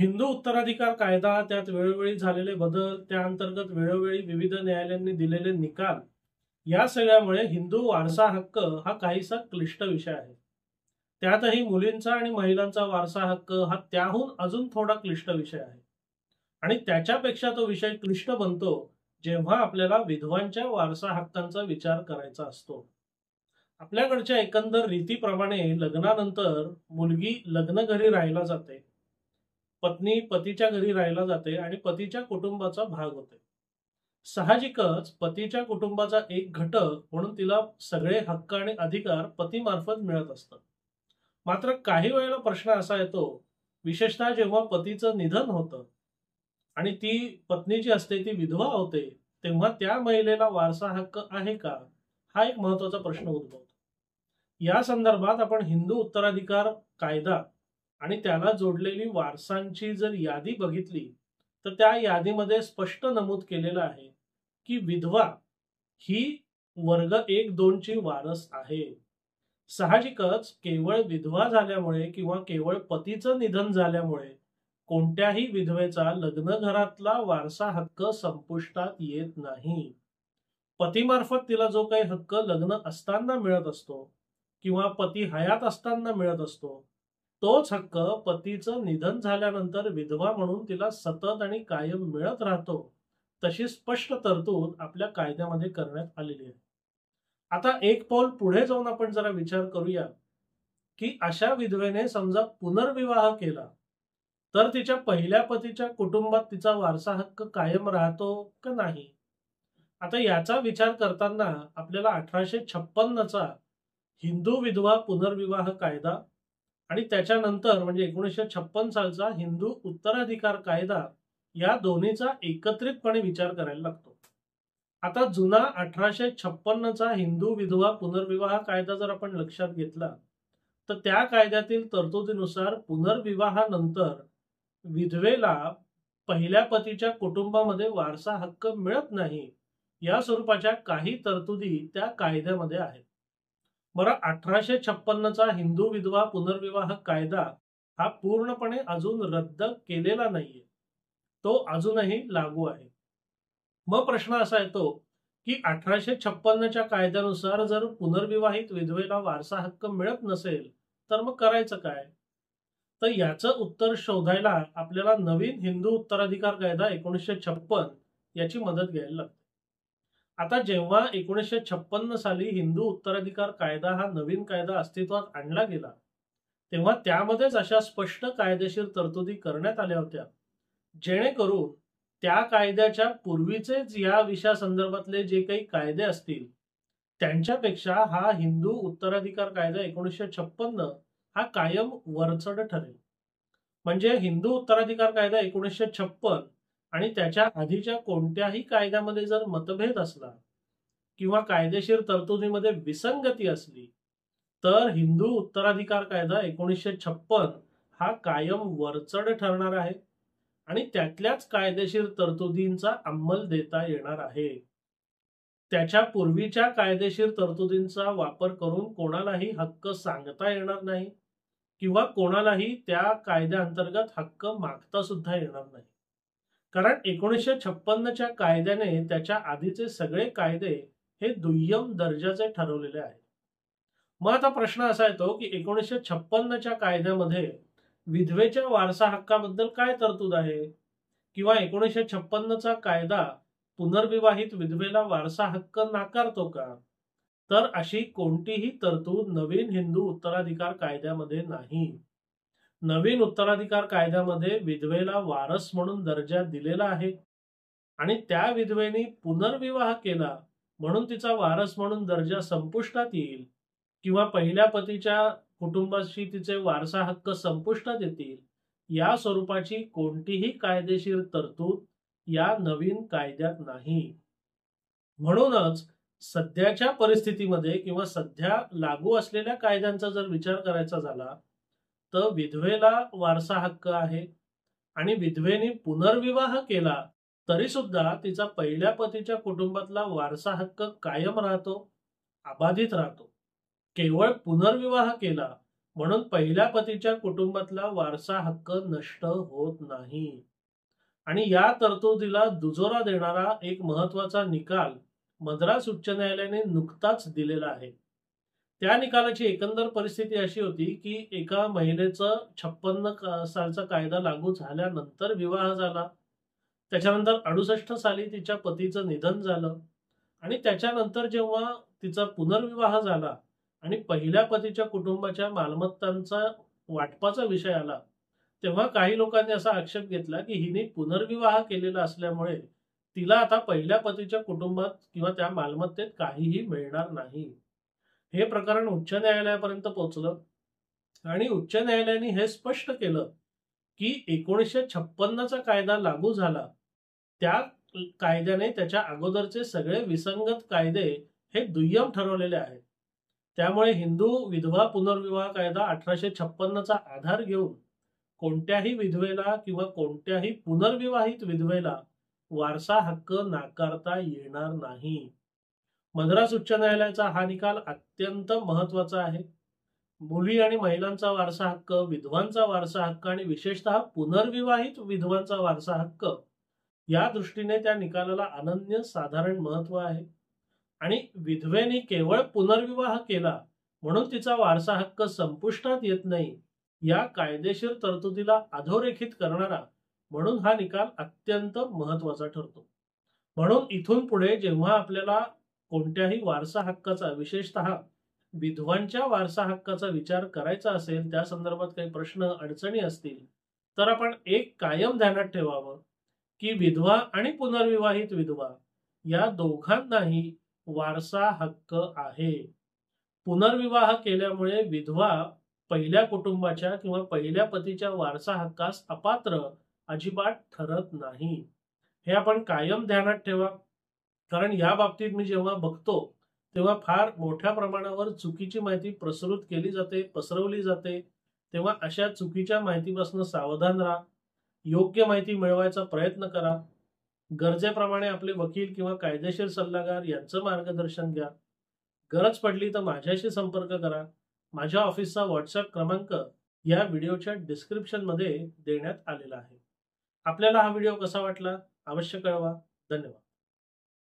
हिंदू उत्तराधिकार कायदा, त्यात वेळोवेळी झालेले बदल, त्या अंतर्गत वेळोवेळी विविध न्यायालयांनी दिलेले निकाल, या सगळ्यामुळे हिंदू वारसा हक्क हा काहीसा क्लिष्ट विषय आहे. त्यातही मुलींचा आणि महिलांचा वारसा हक्क हा त्याहून अजून थोडा क्लिष्ट विषय आहे. आणि त्याच्यापेक्षा तो विषय क्लिष्ट बनतो जेव्हा आपल्याला विधवांच्या वारसा हक्कांचा विचार करायचा असतो. आपल्याकडच्या एकंदर रीतीप्रमाणे लग्नानंतर मुलगी लग्न घरी राहायला जाते, पत्नी पतीच्या घरी राहायला जाते आणि पतीच्या कुटुंबाचा भाग होते. साहजिकच पतीच्या कुटुंबाचा एक घटक म्हणून तिला सगळे हक्क आणि अधिकार पतीमार्फत मिळत असतात. मात्र काही वेळेला प्रश्न असा येतो, विशेषतः जेव्हा पतीचं निधन होतं आणि ती पत्नी जी असते ती विधवा होते, तेव्हा त्या महिलेला वारसा हक्क आहे का, हा एक महत्वाचा प्रश्न उद्भवतो. या संदर्भात आपण हिंदू उत्तराधिकार कायदा आणि त्याला जोडलेली वारसांची जर यादी बघितली, तर त्या यादीमध्ये स्पष्ट नमूद केलेलं आहे की विधवा ही वर्ग 1-2 ची वारस आहे. साहजिकच केवळ विधवा झाल्यामुळे किंवा केवळ पतीचं निधन झाल्यामुळे कोणत्याही विधवेचा लग्न घरातला वारसा हक्क संपुष्टात येत नाही. पतीमार्फत तिला जो काही हक्क लग्न असताना मिळत असतो किंवा पती हयात असताना मिळत असतो, तोच हक्क पतीचं निधन झाल्यानंतर विधवा म्हणून तिला सतत आणि कायम मिळत राहतो. तशी स्पष्ट तरतूद आपल्या कायद्यामध्ये करण्यात आलेली आहे. आता एक पाऊल पुढे जाऊन आपण जरा विचार करूया की अशा विधवेने समजा पुनर्विवाह केला, तर तिच्या पहिल्या पतीच्या कुटुंबात तिचा वारसा हक्क कायम राहतो का नाही? आता याचा विचार करताना आपल्याला 1856 हिंदू विधवा पुनर्विवाह कायदा आणि त्याच्यानंतर म्हणजे 1956 सालचा हिंदू उत्तराधिकार कायदा, या दोन्हीचा एकत्रितपणे विचार करायला लागतो. आता जुना 1856चा हिंदू विधवा पुनर्विवाह कायदा जर आपण लक्षात घेतला, तर त्या कायद्यातील तरतुदीनुसार पुनर्विवाहानंतर विधवेला पहिल्या पतीच्या कुटुंबामध्ये वारसा हक्क मिळत नाही, या स्वरूपाच्या काही तरतुदी त्या कायद्यामध्ये आहेत. बरं, 1856चा हिंदू विधवा पुनर्विवाह कायदा हा पूर्णपणे अजून रद्द केलेला नाहीये, तो अजूनही लागू आहे. मग प्रश्न असा येतो की 1856च्या कायद्यानुसार जर पुनर्विवाहित विधवेला वारसा हक्क मिळत नसेल, तर मग करायचं काय? तर याचं उत्तर शोधायला आपल्याला नवीन हिंदू उत्तराधिकार कायदा 1956 याची मदत घ्यायला लागते. आता जेव्हा 1956 साली हिंदू उत्तराधिकार कायदा हा नवीन कायदा अस्तित्वात आणला गेला, तेव्हा त्यामध्येच अशा स्पष्ट कायदेशीर तरतुदी करण्यात आल्या होत्या, जेणेकरून त्या कायद्याच्या पूर्वीचेच या विषयासंदर्भातले जे काही कायदे असतील, त्यांच्यापेक्षा हा हिंदू उत्तराधिकार कायदा 1956 हा कायम वरचढ ठरेल. म्हणजे हिंदू उत्तराधिकार कायदा 1956 आणि त्याच्या आधीच्या कोणत्याही कायद्यामध्ये जर मतभेद असला किंवा कायदेशीर तरतुदीमध्ये विसंगती असली, तर हिंदू उत्तराधिकार कायदा 1956 हा कायम वरचढ ठरणार आहे आणि त्यातल्याच कायदेशीर तरतुदींचा अंमल देता येणार आहे. त्याच्या पूर्वीच्या कायदेशीर तरतुदींचा वापर करून कोणालाही हक्क सांगता येणार नाही किंवा कोणालाही त्या कायद्याअंतर्गत हक्क मागता सुद्धा येणार नाही. कारण 1956च्या कायद्याने त्याच्या आधीचे सगळे कायदे हे दुय्यम दर्जाचे ठरवलेले आहेत. मग आता प्रश्न असा येतो की 1956च्या कायद्यामध्ये विधवेच्या वारसा हक्काबद्दल काय तरतूद आहे, किंवा 1956चा कायदा पुनर्विवाहित विधवेला वारसा हक्क नाकारतो का? तर अशी कोणतीही तरतूद नवीन हिंदू उत्तराधिकार कायद्यामध्ये नाही. नवीन उत्तराधिकार कायद्यामध्ये विधवेला वारस म्हणून दर्जा दिलेला आहे आणि त्या विधवेने पुनर्विवाह केला म्हणून तिचा वारस म्हणून दर्जा संपुष्टात येईल किंवा पहिल्या पतीच्या कुटुंबाशी तिचे वारसा हक्क संपुष्टात येतील, या स्वरूपाची कोणतीही कायदेशीर तरतूद या नवीन कायद्यात नाही. म्हणूनच सध्याच्या परिस्थितीमध्ये किंवा सध्या लागू असलेल्या कायद्यांचा जर विचार करायचा झाला, तर विधवेला वारसा हक्क आहे आणि विधवेने पुनर्विवाह केला तरी सुद्धा तिचा पहिल्या पतीच्या कुटुंबातला वारसा हक्क कायम राहतो, अबाधित राहतो. केवळ पुनर्विवाह केला म्हणून पहिल्या पतीच्या कुटुंबातला वारसा हक्क नष्ट होत नाही. आणि या तरतुदीला दुजोरा देणारा एक महत्वाचा निकाल मद्रास उच्च न्यायालयाने नुकताच दिलेला आहे. त्या निकालाची एकंदर परिस्थिती अशी होती की एका महिलेचं 56 सालचा कायदा लागू झाल्यानंतर विवाह झाला. त्याच्यानंतर 68 साली तिच्या पतीचं निधन झालं आणि त्याच्यानंतर जेव्हा तिचा पुनर्विवाह झाला आणि पहिल्या पतीच्या कुटुंबाच्या मालमत्तांचा वाटपाचा विषय आला, तेव्हा काही लोकांनी असा आक्षेप घेतला की हिने पुनर्विवाह केलेला असल्यामुळे तिला आता पहिल्या पतीच्या कुटुंबात किंवा त्या मालमत्तेत काहीही मिळणार नाही. हे प्रकरण उच्च न्यायालयापर्यंत पोहोचलं आणि उच्च न्यायालयाने हे स्पष्ट केलं की 1956चा कायदा लागू झाला, त्या कायद्याने त्याच्या अगोदरचे सगळे विसंगत कायदे हे दुय्यम ठरवलेले आहेत. त्यामुळे हिंदू विधवा पुनर्विवाह कायदा 1856चा आधार घेऊन कोणत्याही विधवेला किंवा कोणत्याही पुनर्विवाहित विधवेला वारसा हक्क नाकारता येणार नाही. मद्रास उच्च न्यायालयाचा हा निकाल अत्यंत महत्वाचा आहे. मुली आणि महिलांचा वारसा हक्क, विधवांचा वारसा हक्क आणि विशेषतः पुनर्विवाहित विधवांचा वारसा हक्क या दृष्टीने त्या निकालाला अनन्य साधारण महत्व आहे. आणि विधवेने केवळ पुनर्विवाह केला म्हणून तिचा वारसा हक्क संपुष्टात येत नाही, या कायदेशीर तरतुदीला अधोरेखित करणारा म्हणून हा निकाल अत्यंत महत्वाचा ठरतो. म्हणून इथून पुढे जेव्हा आपल्याला कोणत्याही वारसा हक्काचा, विशेषतः विधवांच्या वारसा हक्काचा विचार करायचा असेल, त्या संदर्भात काही प्रश्न अडचणी असतील, तर आपण एक कायम ध्यानात ठेवावं की विधवा आणि पुनर्विवाहित विधवा या दोघांनाही वारसा हक्क आहे. पुनर्विवाह केल्यामुळे विधवा पहिल्या कुटुंबाच्या किंवा पहिल्या पतीच्या वारसा हक्कास अपात्र अजिबात ठरत नाही. हे आपण कायम ध्यानात ठेवा. कारण या बाबतीत मी जेव्हा बघतो तेव्हा फार मोठ्या प्रमाणावर चुकीची माहिती पसरवली जाते. तेव्हा अशा चुकीच्या माहितीपासून सावधान राहा. योग्य माहिती मिळवायचा प्रयत्न करा. गरजेप्रमाणे आपले वकील किंवा कायदेशीर सल्लागार यांचं मार्गदर्शन घ्या. गरज पडली तर माझ्याशी संपर्क करा. माझ्या ऑफिसचा व्हॉट्सअप क्रमांक या व्हिडिओच्या डिस्क्रिप्शन मध्ये देण्यात आलेला आहे. आपल्याला हा व्हिडिओ कसा वाटला अवश्य कळवा. धन्यवाद.